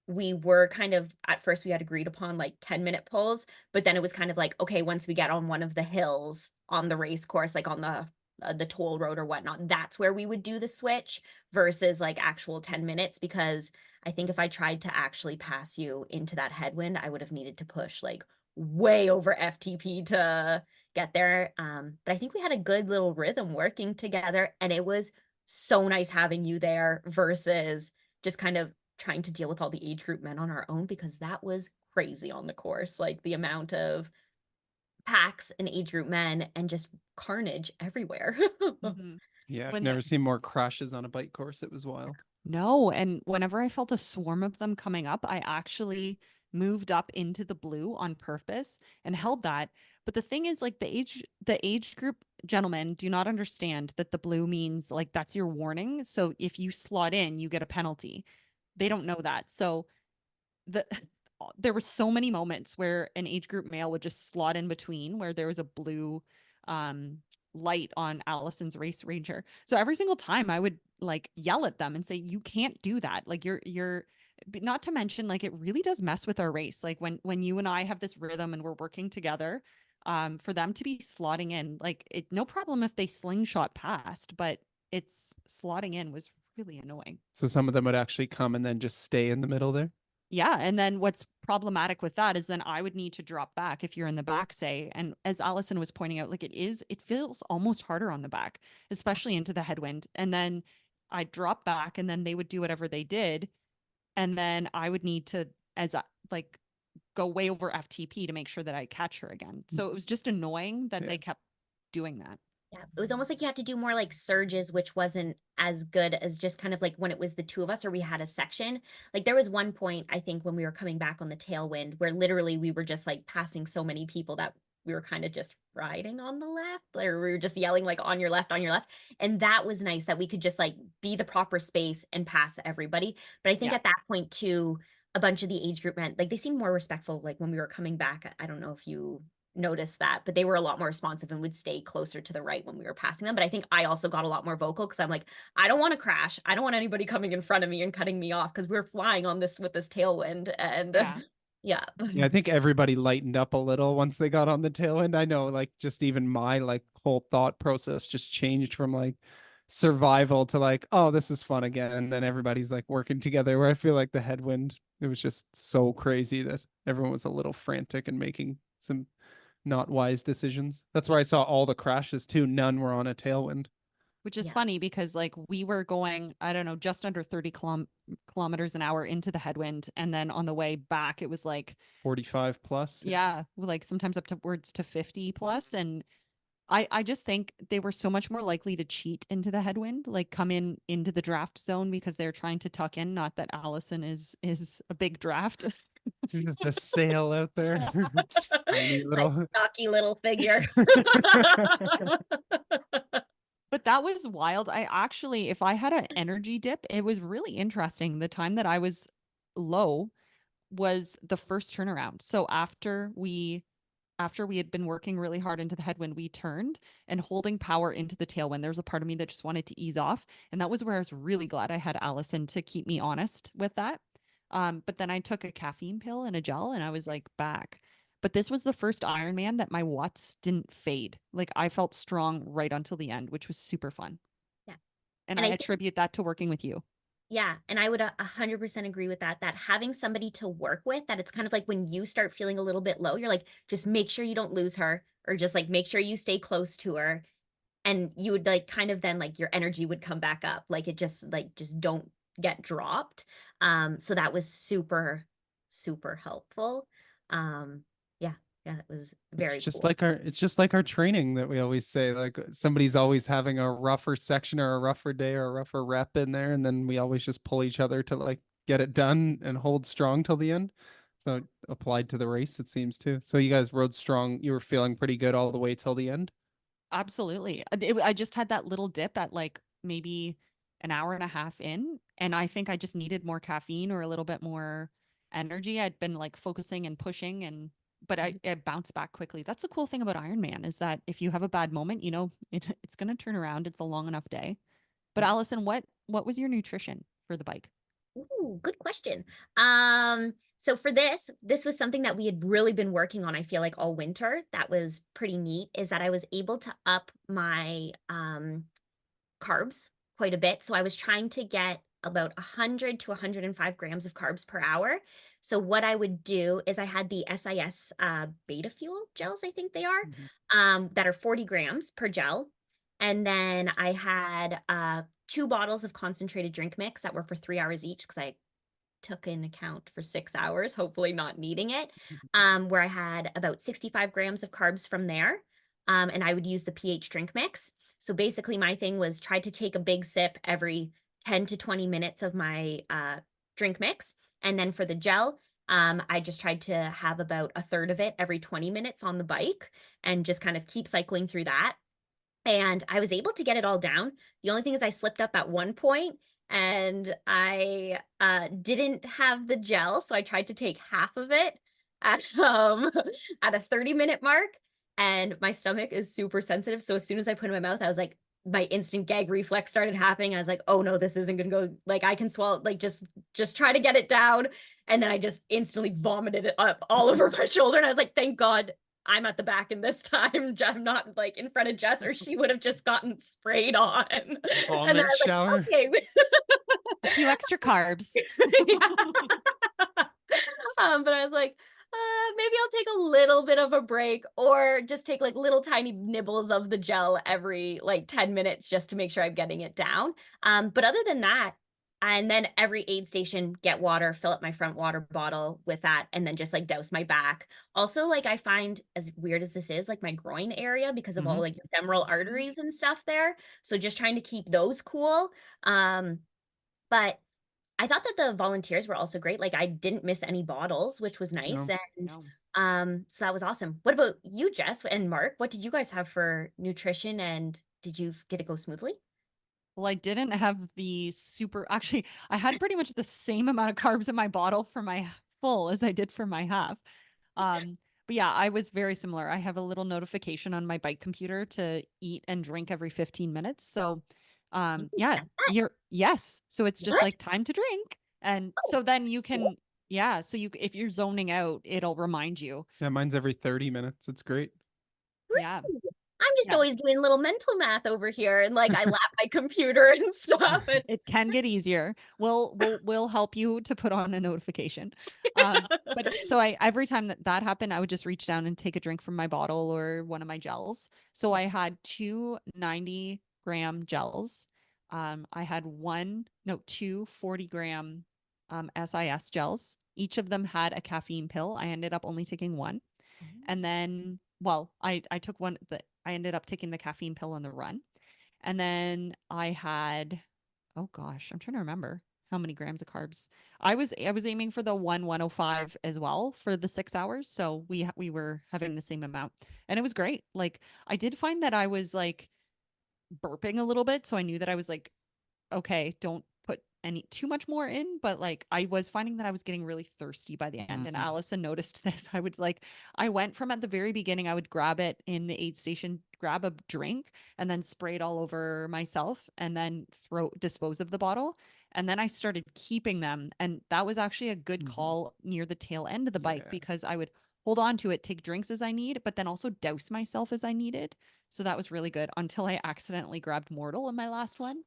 we were kind of at first we had agreed upon like 10-minute pulls, but then it was kind of like, okay, once we get on one of the hills on the race course, like on the toll road or whatnot, that's where we would do the switch versus like actual 10 minutes. Because I think if I tried to actually pass you into that headwind, I would have needed to push like way over FTP to get there. But I think we had a good little rhythm working together, and it was so nice having you there versus just kind of trying to deal with all the age group men on our own, because that was crazy on the course. Like the amount of packs and age group men and just carnage everywhere. Mhm. Yeah, I've When never seen more crashes on a bike course. It was wild. No, and whenever I felt a swarm of them coming up, I actually moved up into the blue on purpose and held that. But the thing is, like the age group gentlemen do not understand that the blue means like that's your warning. So if you slot in, you get a penalty. They don't know that. So the there were so many moments where an age group male would just slot in between where there was a blue um light on Allison's race ranger. So every single time I would like yell at them and say, you can't do that. Like you're not to mention like it really does mess with our race. Like when you and I have this rhythm and we're working together, for them to be slotting in, like it no problem if they slingshot past, but it's slotting in was really annoying. So some of them would actually come and then just stay in the middle there. Yeah. And then what's problematic with that is then I would need to drop back if you're in the back, say. And as Allison was pointing out, like it feels almost harder on the back, especially into the headwind. And then I'd drop back and then they would do whatever they did. And then I would need to, like, go way over FTP to make sure that I catch her again. So it was just annoying that Yeah. they kept doing that. Yeah, it was almost like you had to do more like surges, which wasn't as good as just kind of like when it was the two of us or we had a section. Like there was one point, I think, when we were coming back on the tailwind where literally we were just like passing so many people that we were kind of just riding on the left, or we were just yelling like on your left, on your left. And that was nice that we could just like be the proper space and pass everybody. But I think Yeah. at that point too, a bunch of the age group meant like they seemed more respectful. Like when we were coming back, I don't know if you noticed that, but they were a lot more responsive and would stay closer to the right when we were passing them. But I think I also got a lot more vocal because I'm like, I don't want to crash. I don't want anybody coming in front of me and cutting me off because we're flying on this with this tailwind. And Yeah. yeah. Yeah, I think everybody lightened up a little once they got on the tail end. I know, like, just even my like whole thought process just changed from like survival to like, oh, this is fun again. And then everybody's like working together. Where I feel like the headwind, it was just so crazy that everyone was a little frantic and making some not wise decisions. That's where I saw all the crashes too. None were on a tailwind. Which is Yeah. funny because like we were going, I don't know, just under 30 kilometers an hour into the headwind. And then on the way back, it was like, 45 plus. yeah, like sometimes up towards to 50 plus. And I just think they were so much more likely to cheat into the headwind, like come in into the draft zone because they're trying to tuck in. Not that Allison is a big draft. There's the sail out there. Tiny My little. stocky little figure. But that was wild. I actually, if I had an energy dip, it was really interesting. The time that I was low was the first turnaround. So after we had been working really hard into the headwind, we turned and holding power into the tailwind. There was a part of me that just wanted to ease off. And that was where I was really glad I had Allison to keep me honest with that. But then I took a caffeine pill and a gel and I was like back. But this was the first Ironman that my watts didn't fade. Like I felt strong right until the end, which was super fun. Yeah. And And I I think attribute that to working with you. yeah, and I would 100% agree with that, that having somebody to work with, that it's kind of like when you start feeling a little bit low, you're like, just make sure you don't lose her, or just like make sure you stay close to her. And you would like kind of then like your energy would come back up. Like it just like just don't get dropped. So that was super, super helpful. Um, yeah, yeah, it was very cool. It's just like our training that we always say, like somebody's always having a rougher section or a rougher day or a rougher rep in there, and then we always just pull each other to like get it done and hold strong till the end. So it applied to the race, it seems too. So you guys rode strong. You were feeling pretty good all the way till the end. Absolutely. I just had that little dip at like maybe an hour and a half in, and I think I just needed more caffeine or a little bit more energy. I'd been like focusing and pushing but it bounced back quickly. That's the cool thing about Ironman is that if you have a bad moment, it's going to turn around. It's a long enough day. But Allison, what was your nutrition for the bike? Ooh, good question. So for this was something that we had really been working on, I feel like all winter. That was pretty neat, is that I was able to up my carbs quite a bit. So I was trying to get about 100 to 105 grams of carbs per hour. So what I would do is I had the SIS beta fuel gels, I think they are, Mhm. that are 40 grams per gel. And then I had 2 bottles of concentrated drink mix that were for 3 hours each because I took in account for 6 hours, hopefully not needing it, where I had about 65 grams of carbs from there. And I would use the pH drink mix. So basically, my thing was try to take a big sip every 10 to 20 minutes of my drink mix. And then for the gel, I just tried to have about a third of it every 20 minutes on the bike and just kind of keep cycling through that. And I was able to get it all down. The only thing is I slipped up at one point and I didn't have the gel, so I tried to take half of it at at a 30-minute mark. And my stomach is super sensitive. So as soon as I put it in my mouth, I was like, my instant gag reflex started happening. I was like, oh no, this isn't gonna go. Like I can swallow, like just try to get it down. And then I just instantly vomited it up all over my shoulder. And I was like, thank God I'm at the back in this time. I'm not like in front of Jess, or she would have just gotten sprayed on. And then I Vomit was like, shower. okay. A few extra carbs. But I was like, maybe I'll take a little bit of a break or just take like little tiny nibbles of the gel every like 10 minutes just to make sure I'm getting it down. But other than that, And then every aid station, get water, fill up my front water bottle with that, and then just like douse my back. Also, like I find, as weird as this is, like my groin area, because of all Mhm. like the femoral arteries and stuff there. So just trying to keep those cool. But I thought that the volunteers were also great. Like I didn't miss any bottles, which was nice. No. And No. so that was awesome. What about you, Jess and Mark? What did you guys have for nutrition, and did it go smoothly? Well, I didn't have the super, actually, I had pretty much the same amount of carbs in my bottle for my full as I did for my half. But yeah, I was very similar. I have a little notification on my bike computer to eat and drink every 15 minutes. So, You can yeah, set yes. So it's just that. like time to drink. And so then you can, yeah. So if you're zoning out, it'll remind you. Yeah, mine's every 30 minutes. It's great. Yeah. Really? I'm just Yeah. always doing little mental math over here, and like I lap my computer and stuff. And It can get easier. We'll help you to put on a notification. But so I every time that happened, I would just reach down and take a drink from my bottle or one of my gels. So I had two 90-gram gels. I had two 40-gram SIS gels. Each of them had a caffeine pill. I ended up only taking one. And then, well, I took one that I ended up taking the caffeine pill on the run. And then I had, oh gosh, I'm trying to remember how many grams of carbs. I was aiming for the 105 as well for the 6 hours. So we were having the same amount. And it was great. Like I did find that I was like burping a little bit. So I knew that I was like, okay, don't put any too much more in, but like I was finding that I was getting really thirsty by the end. And Mhm. Allison noticed this. I went from at the very beginning, I would grab it in the aid station, grab a drink, and then spray it all over myself and then dispose of the bottle. And then I started keeping them. And that was actually a good Mhm. call near the tail end of the bike Yeah. because I would hold on to it, take drinks as I need, but then also douse myself as I needed. So that was really good until I accidentally grabbed Mortal in my last one.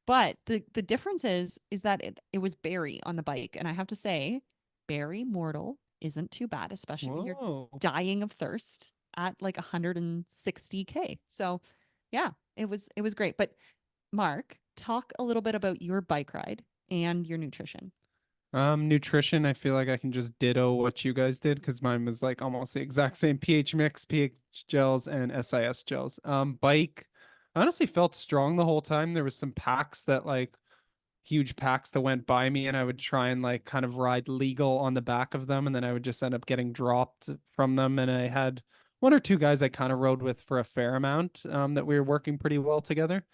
But the difference is that it was berry on the bike, and I have to say, berry mortal isn't too bad, especially when you're Whoa. dying of thirst at like 160K. So, yeah, it was great. But Mark, talk a little bit about your bike ride and your nutrition. Nutrition, I feel like I can just ditto what you guys did because mine was like almost the exact same pH mix, pH gels, and SIS gels. Bike, I honestly felt strong the whole time. There was some packs that like huge packs that went by me, and I would try and like kind of ride legal on the back of them, and then I would just end up getting dropped from them. And I had one or two guys I kind of rode with for a fair amount, that we were working pretty well together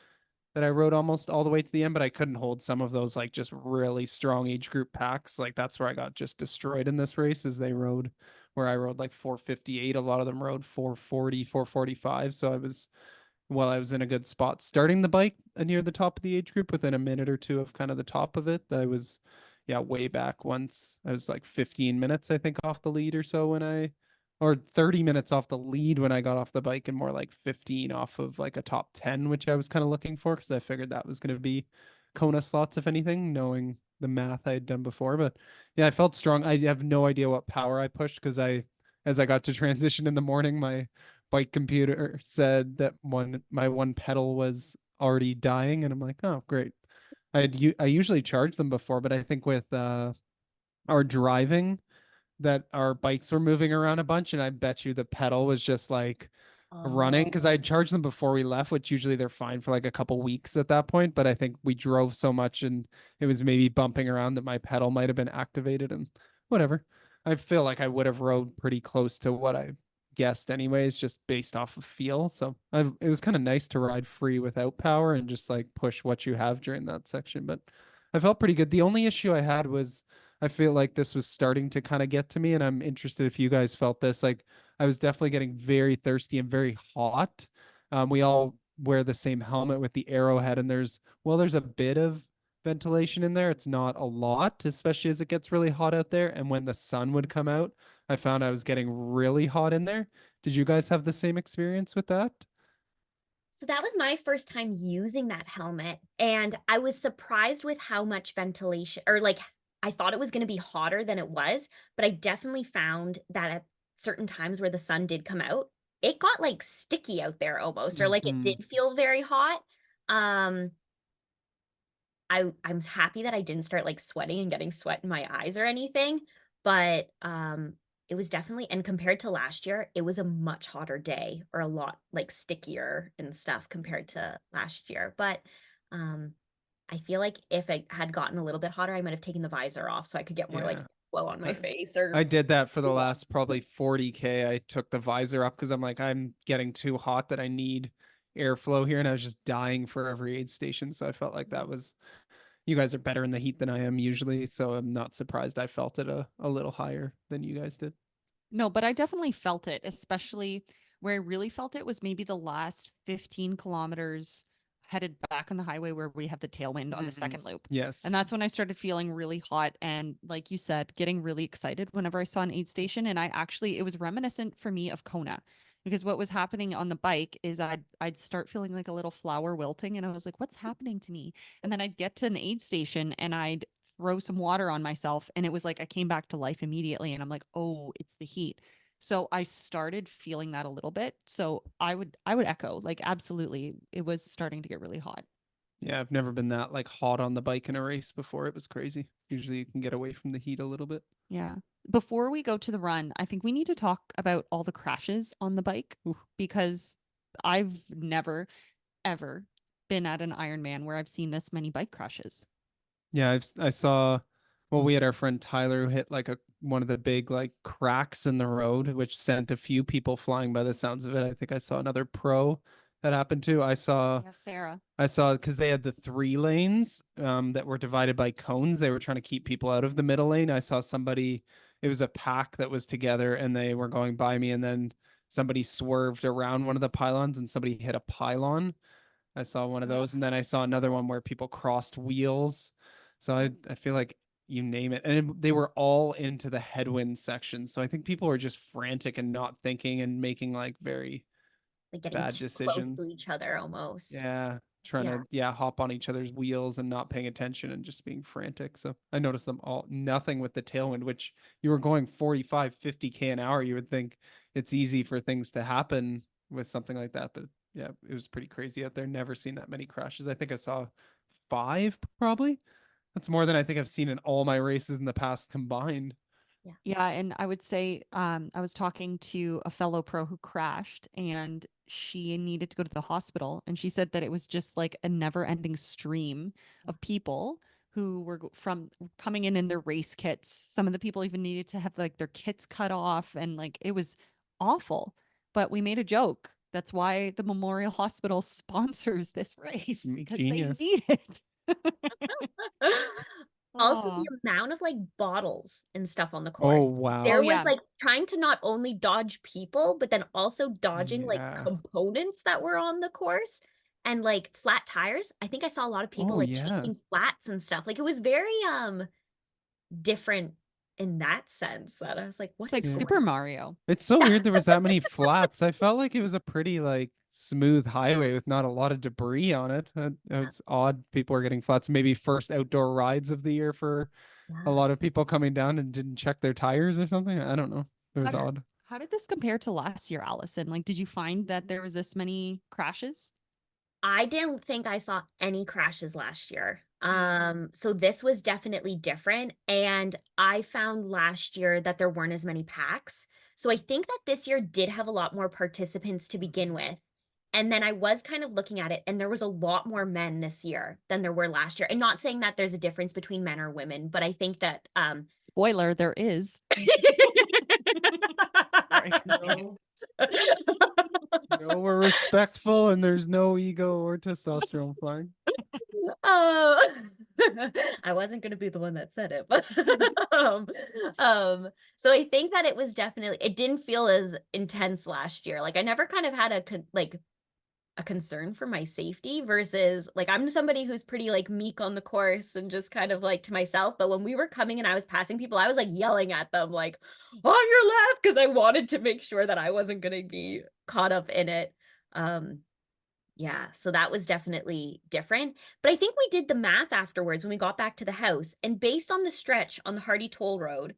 that I rode almost all the way to the end, but I couldn't hold some of those like just really strong age group packs. Like that's where I got just destroyed in this race as they rode where I rode like 458. A lot of them rode 440, 445. So I was in a good spot starting the bike near the top of the age group within a minute or two of kind of the top of it. I was, yeah, way back once. I was like 15 minutes, I think, off the lead or so or 30 minutes off the lead when I got off the bike and more like 15 off of like a top 10, which I was kind of looking for because I figured that was going to be Kona slots, if anything, knowing the math I had done before. But yeah, I felt strong. I have no idea what power I pushed because as I got to transition in the morning, my bike computer said that my one pedal was already dying, and I'm like, oh great. I usually charge them before, but I think with our driving that our bikes were moving around a bunch, and I bet you the pedal was just like running because I Oh, had charged them before we left, which usually they're fine for like a couple weeks at that point. But I think we drove so much and it was maybe bumping around that my pedal might have been activated and whatever. I feel like I would have rode pretty close to what I guessed anyways, just based off of feel. So it was kind of nice to ride free without power and just like push what you have during that section. But I felt pretty good. The only issue I had was I feel like this was starting to kind of get to me, and I'm interested if you guys felt this. Like I was definitely getting very thirsty and very hot. We all wear the same helmet with the arrowhead, and there's a bit of ventilation in there. It's not a lot, especially as it gets really hot out there. And when the sun would come out, I found I was getting really hot in there. Did you guys have the same experience with that? so that was my first time using that helmet, and I was surprised with how much ventilation, or like I thought it was going to be hotter than it was, but I definitely found that at certain times where the sun did come out, it got like sticky out there almost, or like it Mm-hmm. did feel very hot. Um, I'm happy that I didn't start like sweating and getting sweat in my eyes or anything, but it was definitely, and compared to last year, it was a much hotter day, or a lot like stickier and stuff compared to last year. But um I feel like if it had gotten a little bit hotter, I might have taken the visor off so I could get more like Yeah. glow on my I, face or I did that for the last probably 40K. I took the visor up because I'm like, I'm getting too hot that I need airflow here. And I was just dying for every aid station. So I felt like that was, you guys are better in the heat than I am usually. So I'm not surprised I felt it a little higher than you guys did. No, but I definitely felt it, especially where I really felt it was maybe the last 15 kilometers headed back on the highway where we have the tailwind on the second loop. And Yes. that's when I started feeling really hot and, like you said, getting really excited whenever I saw an aid station. And I actually, it was reminiscent for me of Kona, because what was happening on the bike is I'd start feeling like a little flower wilting, and I was like, what's happening to me? And then I'd get to an aid station and I'd throw some water on myself, and it was like I came back to life immediately, and I'm like, oh, it's the heat. So I started feeling that a little bit. So I would echo, like, absolutely, it was starting to get really hot. Yeah, I've never been that like hot on the bike in a race before. It was crazy. Usually you can get away from the heat a little bit. Yeah. Before we go to the run, I think we need to talk about all the crashes on the bike, Ooh. because I've never ever been at an Ironman where I've seen this many bike crashes. Yeah, I saw. Well, we had our friend Tyler who hit like one of the big like cracks in the road, which sent a few people flying by the sounds of it. I think I saw another pro that happened to. Yeah, Sarah. I saw because they had the 3 lanes that were divided by cones. They were trying to keep people out of the middle lane. I saw somebody. It was a pack that was together, and they were going by me, and then somebody swerved around one of the pylons, and somebody hit a pylon. I saw one of Ugh. those, and then I saw another one where people crossed wheels. So I feel like you name it, and they were all into the headwind section. So I think people were just frantic and not thinking and making like very like getting bad too close to decisions. each other almost. Yeah, trying Yeah. to hop on each other's wheels and not paying attention and just being frantic. So I noticed them all nothing with the tailwind, which you were going 45, 50K an hour. You would think it's easy for things to happen with something like that, but yeah, it was pretty crazy out there. Never seen that many crashes. I think I saw 5 probably. That's more than I think I've seen in all my races in the past combined. Yeah, and I would say I was talking to a fellow pro who crashed, and she needed to go to the hospital, and she said that it was just like a never-ending stream of people who were from coming in their race kits. Some of the people even needed to have like their kits cut off, and like it was awful. But we made a joke. That's why the Memorial Hospital sponsors this race, because they Genius. need it. Also, Oh, the amount of like bottles and stuff on the Oh course. oh There wow. was yeah. like trying to not only dodge people, but then also dodging like Yeah. components that were on the course, and like flat tires. I think I saw a lot of people Oh like yeah. changing flats and stuff. Like it was very different in that sense, that I was like, what It's like is Yeah. going Super on? Mario. It's so Yeah. weird there was that many flats. I felt like it was a pretty like smooth highway with not a lot of debris on it. It's odd people are getting flats. Maybe first outdoor rides of the year for a Yeah. lot of people coming down and didn't check their tires or something. I don't know. It was How, odd. how did this compare to last year, Allison? Like, did you find that there was this many crashes? I didn't think I saw any crashes last year. Mm. So this was definitely different. And I found last year that there weren't as many packs. So I think that this year did have a lot more participants to begin with. And then I was kind of looking at it, and there was a lot more men this year than there were last year. And not saying that there's a difference between men or women, but I think that Spoiler, there is. Sorry, continue. No, no, we're respectful and there's no ego or testosterone flying. Oh, I wasn't gonna be the one that said it, but um, so I think that it was definitely, it didn't feel as intense last year. Like I never kind of had like a concern for my safety, versus like I'm somebody who's pretty like meek on the course and just kind of like to myself. But when we were coming and I was passing people, I was like yelling at them like on your left, because I wanted to make sure that I wasn't gonna be caught up in it. Um, yeah, so that was definitely different. But I think we did the math afterwards when we got back to the house. And based on the stretch on the Hardy Toll Road,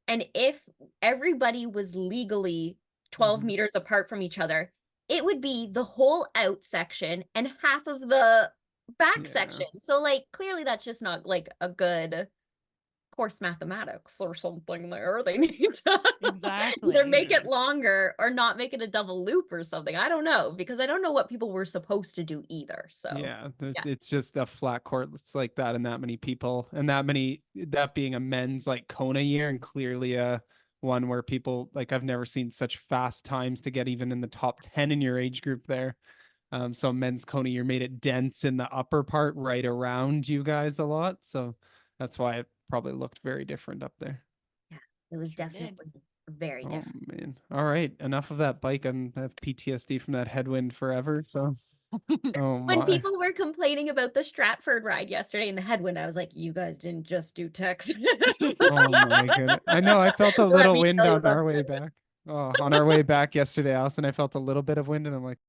and if everybody was legally 12 Mhm. meters apart from each other, it would be the whole out section and half of the back Yeah. section. So like clearly that's just not like a good course mathematics or something there. They need to either Exactly. make it longer or not make it a double loop or something. I don't know, because I don't know what people were supposed to do either. So Yeah, yeah. it's just a flat court. It's like that and that many people and that many, that being a men's like Kona year and clearly a one where people like I've never seen such fast times to get even in the top 10 in your age group there. So men's Kona year made it dense in the upper part right around you guys a lot. So that's why it probably looked very different up there. Yeah, it was Sure did. definitely very Oh different. man. All right. Enough of that bike. I have PTSD from that headwind forever. So oh When my. people were complaining about the Stratford ride yesterday in the headwind, I was like, you guys didn't just do Texas. Oh my goodness. I know I felt a Let little me wind tell you on about our the way headwind. back. Oh, on our way back yesterday, Allison, I felt a little bit of wind and I'm like,